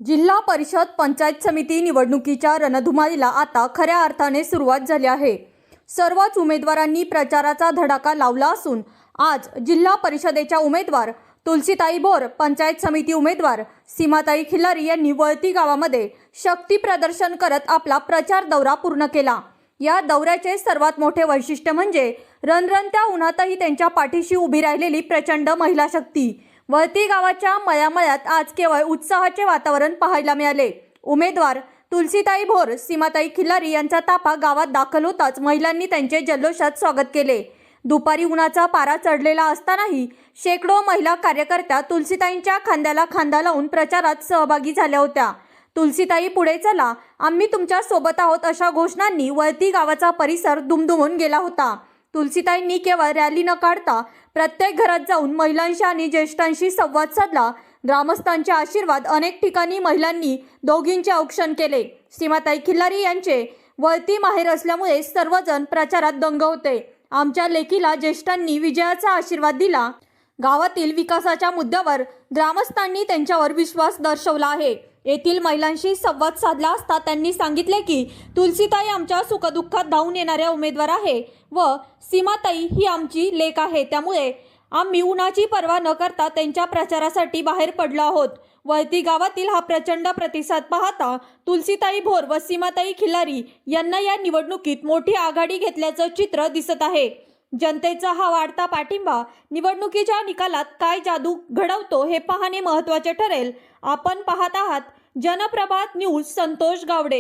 जिल्हा परिषद पंचायत समिती निवडणुकीच्या रणधुमाळीला आता खऱ्या अर्थाने सुरुवात झाली आहे। सर्वच उमेदवारांनी प्रचाराचा धडाका लावला असून आज जिल्हा परिषदेच्या उमेदवार तुलसीताई भोर, पंचायत समिती उमेदवार सीमाताई खिल्लारी यांनी वळती गावामध्ये शक्ती प्रदर्शन करत आपला प्रचार दौरा पूर्ण केला। या दौऱ्याचे सर्वात मोठे वैशिष्ट्य म्हणजे रणरणत्या उन्हातही त्यांच्या पाठीशी उभी राहिलेली प्रचंड महिला शक्ती। वळती गावाच्या मळ्यामळ्यात आज केवळ उत्साहाचे वातावरण पाहायला मिळाले। उमेदवार तुलसीताई भोर, सीमाताई खिल्लारी यांचा ताफा गावात दाखल होताच महिलांनी त्यांचे जल्लोषात स्वागत केले। दुपारी उन्हाचा पारा चढलेला असतानाही शेकडो महिला कार्यकर्त्या तुलसीताईंच्या खांद्याला खांदा लावून प्रचारात सहभागी झाल्या होत्या। तुलसीताई पुढे चला, आम्ही तुमच्या सोबत आहोत अशा घोषणांनी वळती गावाचा परिसर दुमदुमून गेला होता। तुलसीताईंनी केवळ रॅली न काढता प्रत्येक घरात जाऊन महिलांशी आणि ज्येष्ठांशी संवाद साधला। ग्रामस्थांचे आशीर्वाद अनेक ठिकाणी महिलांनी दोघींचे औक्षण केले। सीमाताई खिल्लारी यांचे वळती माहेर असल्यामुळे सर्वजण प्रचारात दंग होते। आमच्या लेकीला ज्येष्ठांनी विजयाचा आशीर्वाद दिला। गावातील विकासाच्या मुद्द्यावर ग्रामस्थांनी त्यांच्यावर विश्वास दर्शवला आहे। येथील महिलांशी संवाद साधला असता त्यांनी सांगितले की तुलसीताई आमच्या सुखदुःखात धावून येणाऱ्या उमेदवार आहे व सीमाताई ही आमची लेक आहे, त्यामुळे आम्ही उन्हाची पर्वा न करता त्यांच्या प्रचारासाठी बाहेर पडलो आहोत। वळती गावातील हा प्रचंड प्रतिसाद पाहता तुलसीताई भोर व सीमाताई खिल्लारी यांना या निवडणुकीत मोठी आघाडी घेतल्याचं चित्र दिसत आहे। जनतेचा हा वाढता पाठिंबा निवडणुकीच्या निकालात काय जादू घडवतो हे पाहणे महत्त्वाचे ठरेल। आपण पाहत आहात जनप्रभात न्यूज, संतोष गावडे।